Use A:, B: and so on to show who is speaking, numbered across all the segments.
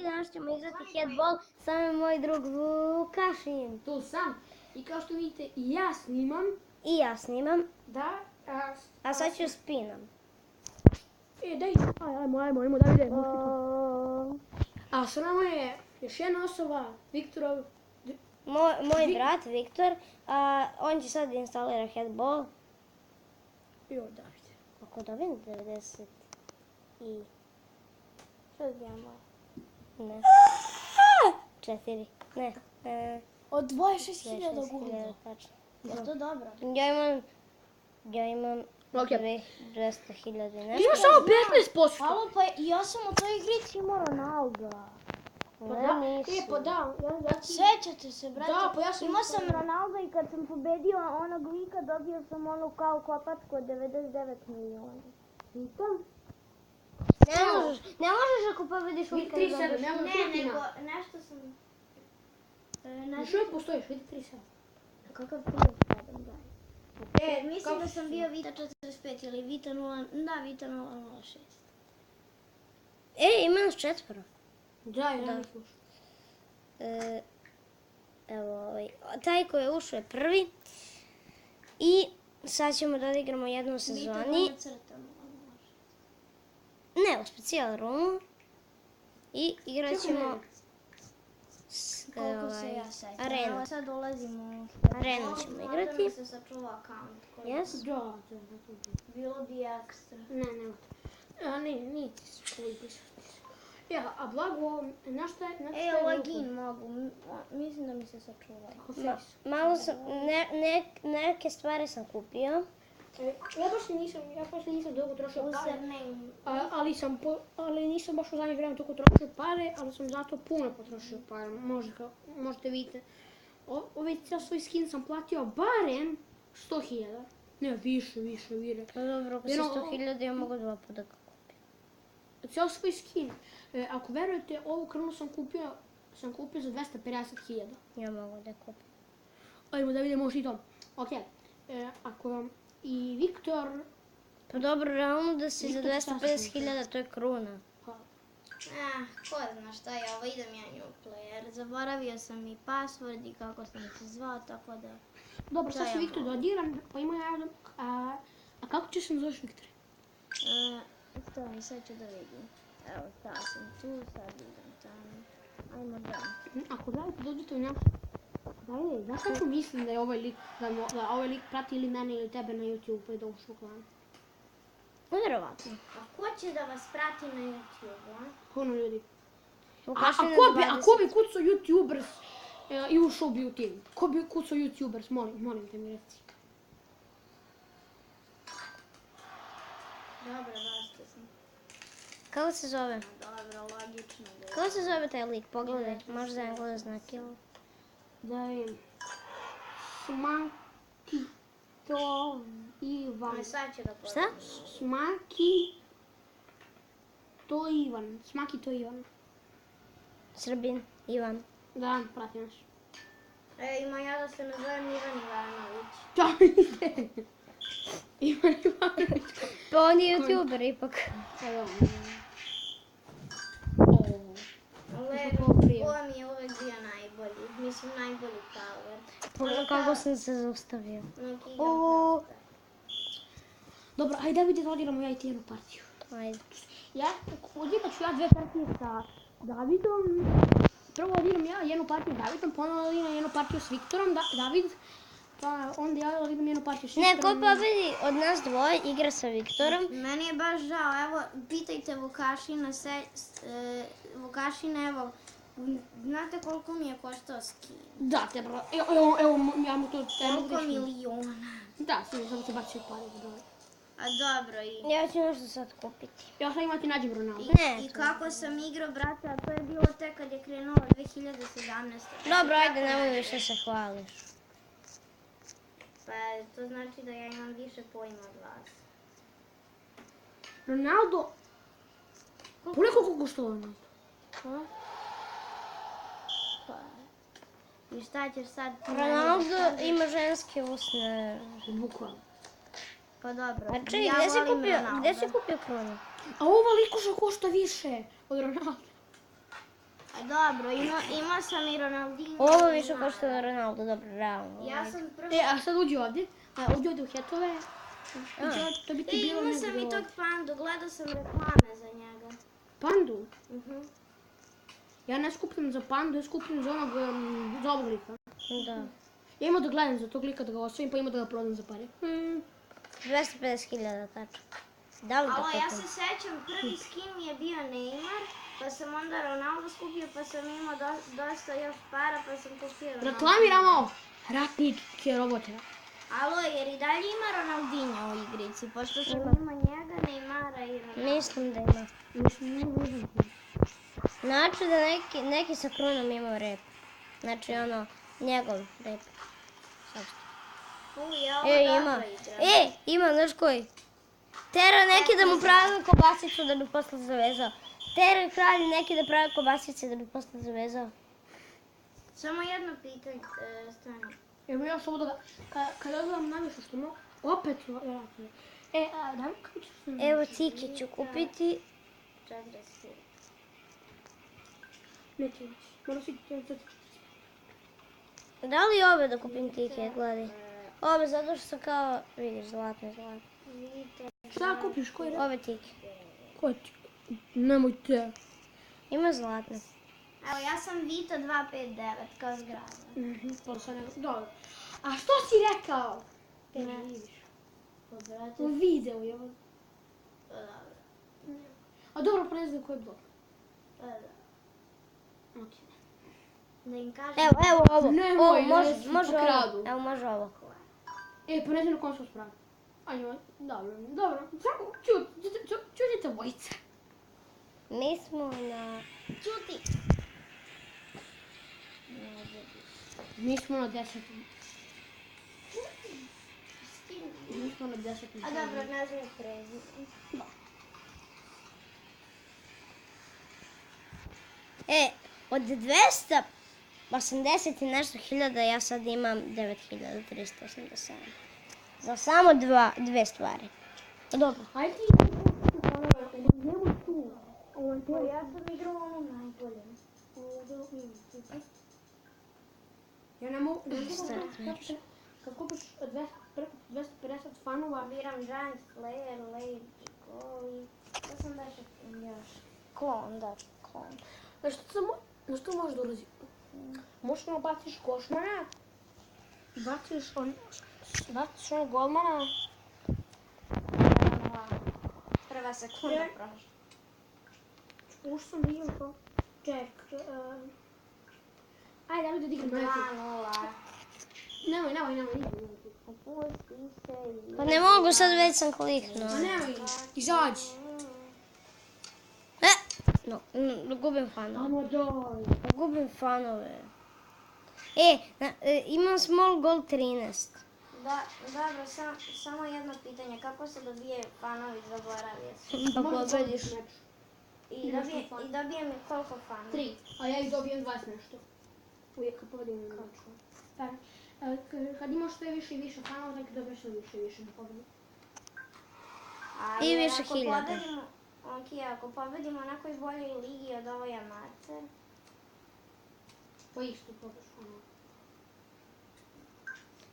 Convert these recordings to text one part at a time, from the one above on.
A: Danas ćemo igrati headball, sam je moj drug Vukašin.
B: Tu sam. I kao što vidite, i ja snimam.
A: I ja snimam.
B: Da.
A: A sad ću spinam.
B: Daj, ajmo, Davide. A sa nama je još jedna osoba, Viktorov.
A: Moj brat Viktor, on će sad instalira headball.
B: Jo, Davide.
A: Ako dobijem 90 i... Što dobijamo? Ne. 4. Ne.
B: Od 26.000 guda.
A: Tačno.
B: Je to dobro?
A: Ja imam
B: Okay.
A: 200.000 i nešto.
B: Imaš samo 15%.
C: Halo, pa ja sam u toj igrici imao Ronalda. Sećate se, brate?
B: Da, pa ja sam
C: imao sam Ronalda i kad sam pobedio onog lika dobio sam onu kao kopatku od 99 miliona.
B: Pitam?
A: Ne možeš ako pobediš lika da
B: 3-7,
A: dobiješ.
B: nema
C: Nego nešto sam...
B: Još uvijek postojiš, vidi 3-7.
C: Kakav prije padam, daj. Mislim da sam bio Vita 45 ili Vita 0... Da, Vita 006.
A: Ima nas 4.
B: Da, ja ne slušam.
A: Evo taj koji je ušao je prvi. I sad ćemo da odigramo jednu sezoni.
C: Vita 0
A: Ne, u specijal roomu. I igrat ćemo...
C: Koliko se ja sećam.
A: Arenu.
C: Evo sad ulazimo u...
A: Arenu ćemo
C: Možda
A: igrati.
C: mi se sačuva account.
A: Yes.
B: Da.
C: Bilo bi ekstra.
B: Ne. Nije ti se koji pisati. Ja, a blago, znaš šta je...
C: Login mogu. Mislim da mi se sačuva.
A: Malo sam, neke stvari sam kupio.
B: Ja baš nisam dugo trošio pare.
C: Username.
B: Ali nisam baš u zadnje vrijeme toliko trošio pare, ali sam zato puno potrošio pare. Možete vidite. Ovaj cijel svoj skin sam platio barem 100.000. Ne, više.
A: Pa dobro, ako si 100.000 ja mogu 2 puta ga kupiti.
B: Cijel svoj skin. Ako verujete, ovu krunu sam kupio za 250.000.
A: Ja mogu da kupim.
B: Ajmo da vidimo i to. Ok, ako vam i Viktor...
A: Pa dobro, realno da si za 250.000, to je kruna.
C: Ko zna šta je ovo, idem ja new player. Zaboravio sam i password i kako sam se zvao, tako da...
B: Dobro, sad se Viktor dodiram, pa ima ja... A kako ćeš se nazoveš Viktor?
C: To mi sad ću da vidim. Evo, ta sam tu, sad idem tamo. Ajmo da.
B: Ako gledajte, dođete u naš... Dajde, znaš kako mislim da je ovaj lik, da ovaj lik prati ili mene ili tebe na YouTube pa je došao k vam?
A: Vjerovatno.
C: A ko će da vas prati na YouTube, a?
B: Puno ljudi. A
A: Vukašin
B: ko bi kucao YouTubers i ušao bi u tim? Ko bi kucao YouTubers, molim te mi reci.
C: Dobro, dosta sam.
A: Kako se zove?
C: Dobro, logično.
A: Kako se zove taj lik? Pogledaj, možda je gleda znak ili...
B: Daj, Smaki to Ivan.
C: Sad ću da
A: Šta?
B: Smaki to Ivan.
A: Srbin, Ivan.
B: Da, prati nas.
C: Ima ja da se nazovem Ivan Ivanović.
B: Davide. Ivan Ivanović.
A: Pa on je YouTuber ipak.
C: Ovo mi je uvek bio najbolji. Mislim, najbolji power.
A: Pogledaj kako sam se zaustavio.
B: Dobro, ajde Davide da odigramo ja i ti jednu partiju.
A: Ajde.
B: Odigrat ću ja 2 partije sa Davidom. Prvo odigram ja jednu partiju s Davidom, ponovno odigram jednu partiju s Viktorom, David. Pa onda ja odigram jednu partiju s Viktorom.
A: Ne, ko pobedi od nas dvoje igra sa Viktorom.
C: Meni je baš žao, evo, pitajte Vukašina, Vukašina, evo, znate koliko mi je koštao skin?
B: Da, evo, ja mu to...
C: Koliko miliona?
B: Da, samo se bacio pare.
C: A dobro, i...
A: Ja ću nešto sad kupiti.
B: Ja sad imati nađem Ronaldo.
A: Ne.
C: I kako sam igrao, brate, a to je bilo tek kad je krenulo 2017.
A: Dobro, ajde, nemoj više se hvališ.
C: Pa to znači da ja imam više pojma od vas.
B: Ronaldo... Pogledaj koliko koštao Ronaldo.
C: I šta ćeš sad?
A: Ronaldo ima ženske usne.
B: Bukvalno.
C: Pa dobro,
A: A čekaj,
C: ja volim Ronalda.
A: gdje si kupio krunu?
B: A ova likoša košta više od Ronaldo.
C: Dobro, imao sam i Ronaldinho.
A: Ovo više košta od Ronaldo, dobro, realno.
C: Ja sam prvi...
B: A sad uđi ovdje. Uđi ovdje u hetove. To bi ti bilo
C: Imao sam
B: nego
C: i
B: do...
C: tog pandu, gledao sam reklame za njega.
B: Pandu?
C: Mhm.
B: Ja ne skupljam za pandu, ja skupljam za za ovog lika.
A: Da.
B: Ja imam da gledam za tog lika da ga osvojim, pa imam da ga prodam za pare.
A: 250.000 tačno. Da li da
C: Alo, ja
A: kupim?
C: se sećam, prvi skin mi je bio Neymar, pa sam onda Ronaldo skupio, pa sam imao dosta još para, pa sam kupio Ronaldo.
B: Reklamiramo ratnike robotera.
C: Alo, jer i dalje ima Ronaldinho u igrici, pošto sam imao njega, Neymara i Ronaldo.
A: Mislim da ima.
B: Mislim, ne možem.
A: Znači da neki sa Krunom imao rep. Znači ono, njegov rep.
C: Ja ovo
A: Ima.
C: dobro igram.
A: Ima, znaš koji? Tera neki da mu pravi kobasicu da bi posle zavezao. Tera kralj neki da pravi kobasice da bi posle zavezao.
C: Samo jedno pitanje, stani.
B: Evo još ovo da ga, kada odgledam najviše što mogu, opet vjerojatno. Daj kako ću se...
A: Evo ciki ću kupiti.
C: 40.000.
B: Neće ići. Moram si...
A: Da li ove da kupim tike, gledaj. Ove zato što su kao, vidiš, zlatne.
B: Šta kupiš, koji red?
A: Ove tike.
B: Koji ti? Nemojte.
A: Ima zlatne.
C: Evo, ja sam Vito 259, kao zgrada.
B: To sad ne... Dobro. A što si rekao? Ne vidiš. U videu je ovo.
C: Dobro.
B: A dobro, pa ne znam koji je blok. Ok.
C: Da im kažem...
A: Evo ovo.
B: Nemoj,
A: Ovo,
B: ne,
A: može
B: pokradu.
A: ovo. Evo može ovo.
B: Pa ne znam na kom smo spravili. Ajde, dobro. Samo čutite bojice.
A: Mi smo na...
C: Čuti!
B: Mi smo na 10. Mi smo na 10.
C: A dobro, ne znam prezime.
A: Od 280 i nešto hiljada ja sad imam 9387. Za samo dve stvari. Dobro.
B: Ajde ti. Nemoj tu.
C: Ja sam igrao ono najbolje.
B: Ja ne mogu...
A: Start match.
B: Kad kupiš 250 fanova...
C: Biram Giant, Slayer, Lade i Goalie. To sam baš još.
A: Klon.
B: Znaš što možeš da urazi? Možeš da baciš košmana, baciš ono golmana.
C: Prva sekunda prošla.
B: Uš sam vidio to. Ček. Ajde, da igram najbolje.
C: 2-0.
B: Nemoj.
C: Opusti se i...
A: Pa ne mogu, sad već sam kliknuo.
B: Nemoj, izađi.
A: Gubim fanove.
B: Amo doj.
A: Gubim fanove. Imam small goal 13.
C: Dobro, samo jedno pitanje. Kako se dobije fanovi, zaboravio sam.
A: Pa pobediš.
C: I dobijem mi koliko fanova?
B: 3, a ja ih dobijem 20 nešto. Uvijek kad pobedim na tako. Kad imaš sve više i više fanova, tako dobiješ sve više i više na pobedu.
A: I više hiljada.
C: Ako pobedimo na nekoj boljoj ligi od ovoj amater,
B: Po istu pobeš fanova.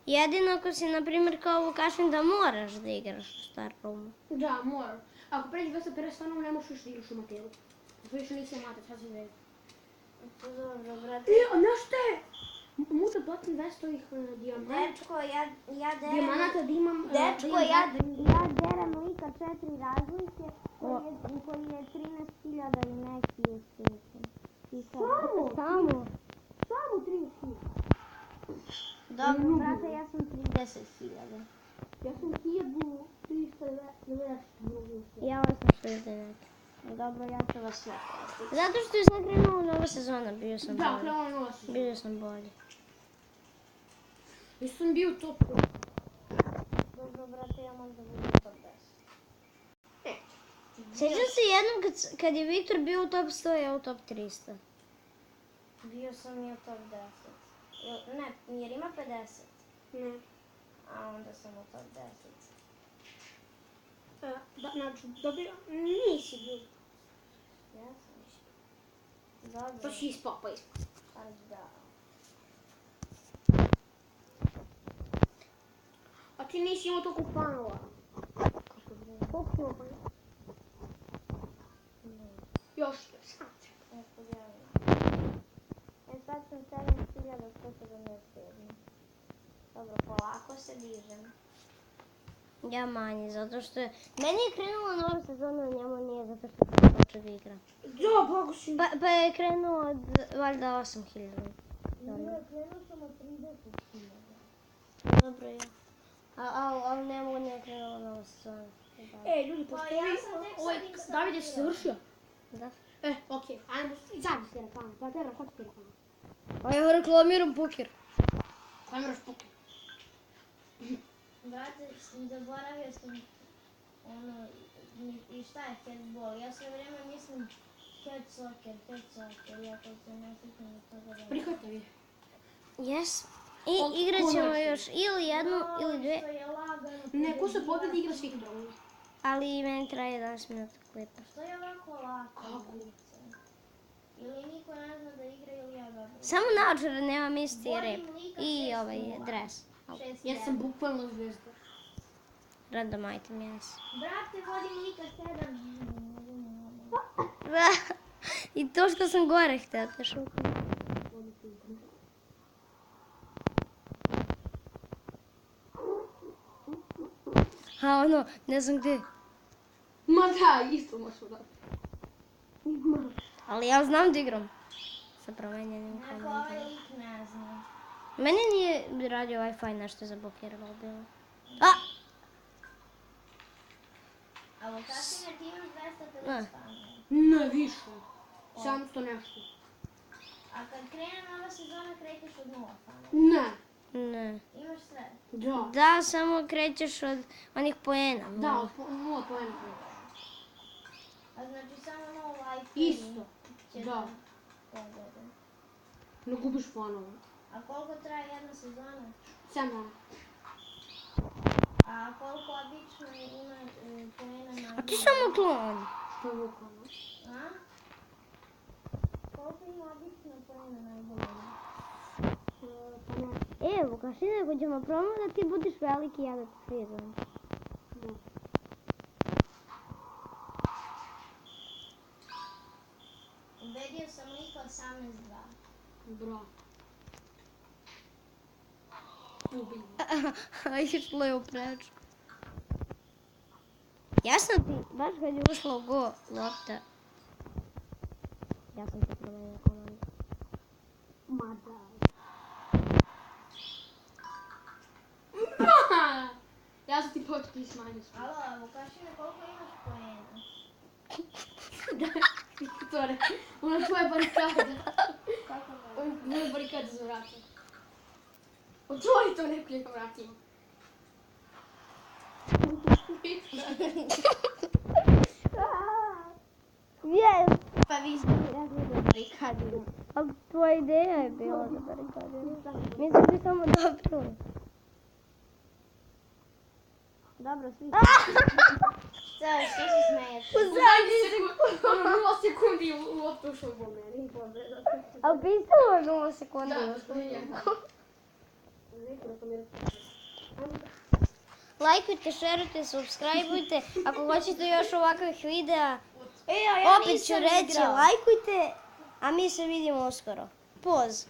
A: Jedino ako si, na primjer, kao Vukašin da moraš da igraš u Star Roomu.
B: Da, moram. Ako pređi 250 fanova, ne možeš više da igraš u Materu. To više nisi amater, sad si zvezda.
C: to dobro, brate.
B: Znaš šta je? Mogu da platim 200 ovih dijamanata.
C: Dečko, ja derem...
B: Dijamanata da imam...
C: Dečko, ja derem lika 4 razlike, koji je 13.000 i neki je svijetan.
B: Samo 30.000.
C: Dobro, brate, ja sam 30.000.
B: Ja sam 1390 drugi.
A: Ja sam 69.
C: Dobro, ja ću vas sve pratiti.
A: Zato što je sad krenula nova sezona, bio sam
B: Da,
A: bolji.
B: krenula nova sezona.
A: Bio sam bolji.
B: Ja sam bio u top.
C: Dobro, brate, ja možda budem top 10.
A: Sjećam se jednom kad je Viktor bio u top 100, ja u top 300.
C: Bio sam i u top 10. Ne, jer ima 50.
B: Ne.
C: A onda sam u top 10.
B: Znači, dobio... Nisi bio.
C: Ja sam išla. Dobro.
B: To si ispapa.
C: Da.
B: A ti nisi imao toliko panova. Koliko ima panova? Još, sad.
C: Sad sam 7177. Dobro, polako se dižem.
A: Ja manje, zato što je... Meni je krenula nova sezona, a njemu nije, zato što sam počeo da igram.
B: Da, blago si.
A: Pa je krenuo od, valjda, 8000.
C: Krenuo sam od 30.000.
A: Dobro je. Ali ne mogu, nije krenula nova sezona.
B: Ljudi,
C: Pa
B: pošto
C: ja sam tek sad instalirala.
B: David je se završio.
A: Da.
B: Okej, ajmo, zajedno s telefonom. Pa Tera, hoću telefonom.
A: A ja reklamiram poker.
B: Kameraš poker.
C: Brate, zaboravio sam ono, i šta je headball. Ja sve vrijeme mislim head soccer, ja to se ne sjećam toga da...
B: Prihvataj vi.
A: Yes. I igrat ćemo još ili jednu ili dve,
C: Što je lagano.
B: Ne, ko se pobjedi igra svih dobro.
A: ali meni traje 11 minuta klipa.
C: Što je ovako lako?
B: Kako?
C: Ili niko ne zna da igra ili ja dobro.
A: Samo naočare, nema isti rep.
C: Vodim lika
A: I
C: 6:0.
A: ovaj dres.
C: 6:1.
B: Ja sam bukvalno zvezda.
A: Random item, yes.
C: Brate, vodim lika 7.
A: Da. I to što sam gore htjela te šutim. A ono, ne znam gdje.
B: Ma da, isto možeš da.
A: Ali ja znam da igram. Sa promenjenim
C: Neko
A: komentarima.
C: ovaj lik ne zna.
A: Meni nije radio Wi-Fi nešto zablokiralo bilo. A!
C: A u kasine ti imaš 250 panova.
B: Ne, više. 700 nešto.
C: A kad krene nova sezona krećeš od 0 panova.
B: Ne.
A: Ne.
C: Imaš sve.
B: Da.
A: Da, samo krećeš od onih poena.
B: Da, od 0 poena.
C: A znači samo novo life
B: Isto.
C: će
B: Da.
C: pogode.
B: Ne gubiš fanove.
C: A koliko traje jedna sezona?
B: 7 dana.
C: A koliko obično ima poena na...
A: A ti samo klon.
B: Što je bukvalno.
C: A? Koliko ima obično poena na ibolinu?
A: Evo, kaži nego ćemo probamo da ti budiš veliki, ja da ti frizam.
C: Ubedio sam lika 18-2.
B: Bra. Ubij.
A: Išlo je u prečku. Ja sam ti, baš kad je ušla u go lopta, ja sam ti promenila komandu.
B: Ma da. Ja sam ti počeo ti smanjio sve.
C: Alo, evo kaži mi koliko imaš poena.
B: Viktore, ona tvoja barikada.
C: Kako ga?
B: Moja barikada za vratom. Otvori to nekoliko vratima.
A: Yes!
C: Pa vi ste ja gledam barikadinu.
A: Ali tvoja ideja je bila da barikadiraš. Mislim da je samo dobro.
C: Dobro, svi. Sve, svi se smijete.
B: U zadnji sekund, ono 0 sekundi lopta ušao u meni.
A: Ali pisalo je 0 sekundi.
B: Da, što je jako.
A: Lajkujte, šerujte, subscribeujte. Ako hoćete još ovakvih videa,
C: E, a ja
A: opet ću
C: nisam
A: reći
C: igrao.
A: lajkujte, a mi se vidimo uskoro. Poz.